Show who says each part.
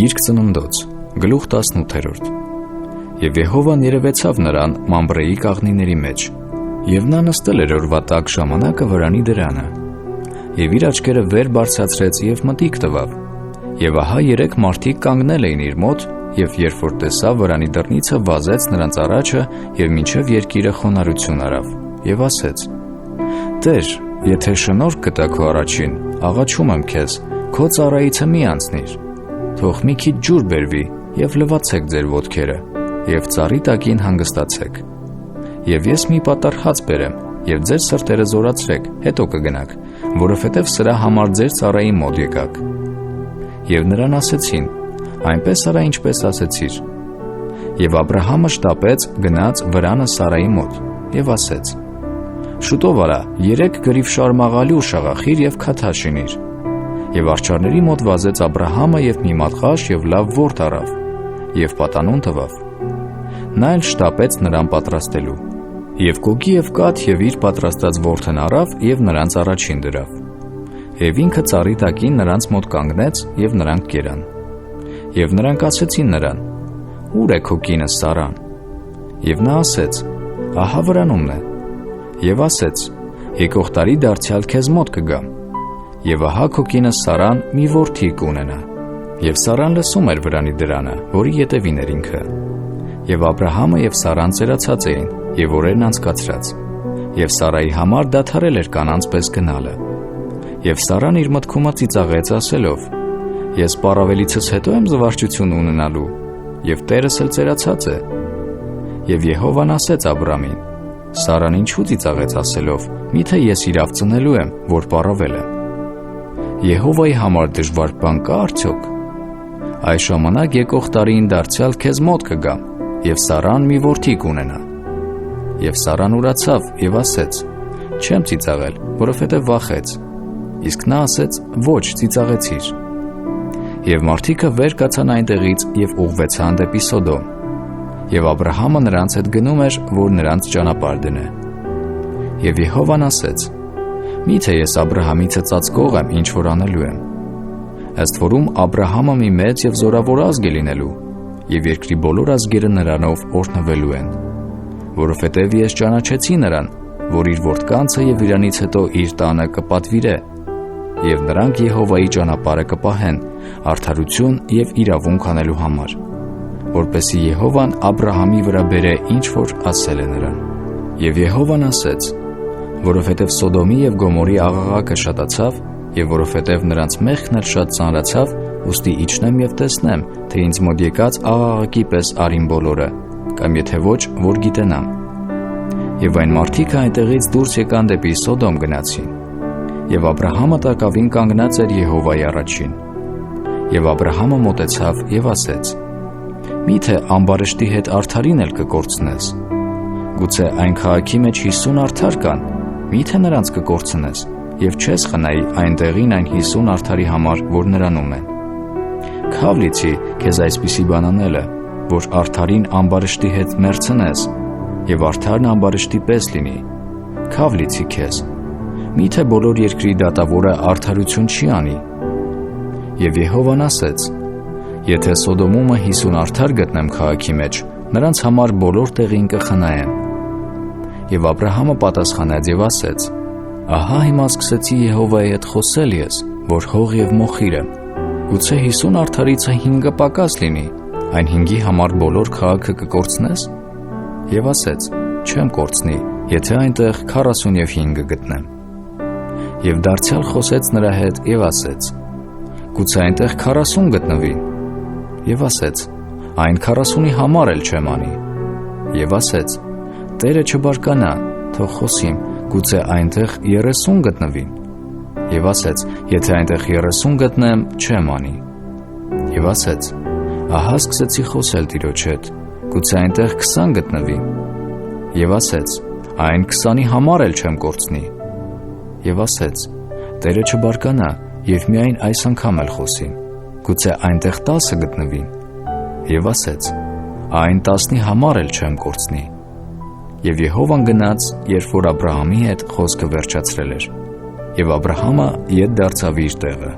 Speaker 1: Գիրք Ծննդոց, գլուխ 18. Եվ Եհովան երևեցավ նրան Մամբրեի կաղնիների մեջ, և նա նստել էր օրվա տաք ժամանակը վրանի դրանը, և իր աչքերը վեր բարձրացրեց և մտիկ տվավ, և ահա 3 մարդիկ կանգնել էին իր մոտ, և երբ որ տեսավ վրանի դռնիցը, վազեց նրանց առաջը և մինչև երկիրը խոնարհություն արավ, և ասեց. «Տեր, եթե շնորհք գտա քո առաջին, աղաչում եմ քեզ, քո ծառայիցը մի անցնիր, թող մի քիչ ջուր բերվի և լվացեք ձեր ոտքերը, և ծառի տակին հանգստացեք, և ես մի պատառ հաց բերեմ, և ձեր սրտերը զորացրեք, հետո կգնաք, որովհետև սրա համար ձեր ծառայի մոտ եկաք»։ Եվ նրան ասեցին. «Այնպես արա, ինչպես ասեցիր»։ Եվ Աբրահամը շտապեց, գնաց վրանը Սարայի մոտ, և ասեց. «Շուտով արա, 3 գրիվ շարմաղալի ու շաղախիր և քաթա շինիր»։ Եվ արջառների մոտ վազեց Աբրահամը և մի մատղաշ և լավ ворթ առավ, և պատանուն տվավ։ Նա էլ շտապեց նրան պատրաստելու, և կոգի և կաթ և իր պատրաստած ворթն առավ և նրանց առաջին դրավ։ Եվ ինքը ծառի տակին նրանց մոտ կանգնեց, և նրանք կերան։ Եվ նրանք ասեցին նրան. «Ո՞ւր է քո կինը Սարան»։ Եվ նա ասեց. «Ահա վրանումն է»։ Եվ ասեց. «Եկող տարի դարձյալ քեզ մոտ կգամ, և ահա քո կինը Սարան մի որդի կունենա»։ Եվ Սարան լսում էր վրանի դրանը, որի ետևին էր ինքը։ Եվ Աբրահամը և Սարան ծերացած էին, և օրերն անցկացրած, և Սարայի համար դադարել էր կանանց պես գնալը։ Եվ Սարան իր մտքումը ծիծաղեց ասելով. «Ես պառավելիցս հետո եմ զվարճություն ունենալու, և տերս էլ ծերացած է»։ Եվ Եհովան ասեց Աբրամին. «Սարան ինչու ծիծաղեց ասելով. միթե ես իրավ ծնելու եմ, որ պառավել եմ։ Եհովայի համար դժվար բան կա՞ արդյոք։ Այս ժամանակ եկող տարին դարձյալ քեզ մոտ կգամ, և Սարան մի որդի կունենա»։ Եվ Սարան ուրացավ և ասեց. «Չեմ ծիծաղել, որովհետև վախեց»։ Իսկ նա ասեց. «Ոչ, ծիծաղեցիր»։ Եվ մարդիկը վեր կացան այնտեղից և ուղղվեցան դեպի Սոդոմ։ Եվ Աբրահամը նրանց հետ գնում էր, որ նրանց ճանապարհ դնե։ Եվ Եհովան ասեց. «Միթե ես Աբրահամիցը ծածկող եմ, ինչ որ անելու եմ։ Ըստ որում Աբրահամը մի մեծ և զորավոր ազգ է լինելու, և երկրի բոլոր ազգերը նրանով օրհնվելու են։ Որովհետև ես ճանաչեցի նրան, որ իր որդկանցը և իրանից հետո իր տանը կպատվիրե, և նրանք Եհովայի ճանապարհը կպահեն, արդարություն և իրավունք անելու համար, որպեսզի Եհովան Աբրահամի վրա բերե ինչ որ ասել է նրան»։ Եվ Եհովան ասեց. «Որովհետև Սոդոմի և Գոմորի աղաղակը շատացավ, և որովհետև նրանց մեղքն էլ շատ ծանրացավ, ուստի իջնեմ և տեսնեմ, թե ինձ մոտ եկած աղաղակի պես արին բոլորը, կամ եթե ոչ, որ գիտենամ»։ Եվ այն մարդիկը այնտեղից դուրս եկան դեպի Սոդոմ գնացին։ Եվ Աբրահամը տակավին կանգնած էր Եհովայի առաջին։ Եվ Աբրահամը մոտեցավ և ասեց. «Միթե ամբարշտի հետ արդարին էլ կկորցնես։ Գուցե այն քաղաքի մեջ 50 արդար կան, միթե նրանց կկորցնես, և չես խնայի այն տեղին այն 50 արդարի համար, որ նրանում են։ Քավ լիցի քեզ այսպիսի բան անելը, որ արդարին ամբարշտի հետ մերձնես, և արդարն ամբարշտի պես լինի։ Քավ լիցի քեզ։ Միթե բոլոր երկրի դատավորը արդարություն չի անի»։ Եվ Եհովան ասեց. «Եթե Սոդոմումը 50 արդար գտնեմ քաղաքի մեջ, նրանց համար բոլոր տեղին կխնայեմ»։ Եվ Աբրահամը պատասխանեց և ասեց. «Ահա հիմա սկսեցի Եհովայի հետ խոսել ես, որ հող և մոխիր եմ։ Գուցե 50 արդարիցը 5-ը պակաս լինի, այն 5-ի համար բոլոր քաղաքը կկորցնես»։ Եվ ասեց. «Չեմ կորցնի, եթե այնտեղ 45 գտնեմ»։ Եվ դարձյալ խոսեց նրա հետ և ասեց. «Գուցե այնտեղ 40 գտնվի»։ Եվ ասեց. «Այն 40-ի համար էլ չեմ անի»։ Եվ ասեց. «Տերը չբարկանա, թող խոսիմ, գուցե այնտեղ 30 գտնվի»։ Եվ ասեց. «Եթե այնտեղ 30 գտնեմ, չեմ անի»։ Եվ ասեց. «Ահա սկսեցի խոսել Տիրոջ հետ, գուցե այնտեղ 20 գտնվի»։ Եվ ասեց. «Այն 20-ի համար էլ չեմ կորցնի»։ Եվ ասեց. «Տերը չբարկանա, և միայն այս անգամ էլ խոսիմ, գուցե այնտեղ 10 գտնվի»։ Եվ ասեց. «Այն 10-ի համար էլ չեմ կորցնի»։ Եվ Եհովան գնաց, երբ որ Աբրահամի հետ խոսքը վերջացրել էր, և Աբրահամը ետ դարձավ իր տեղը։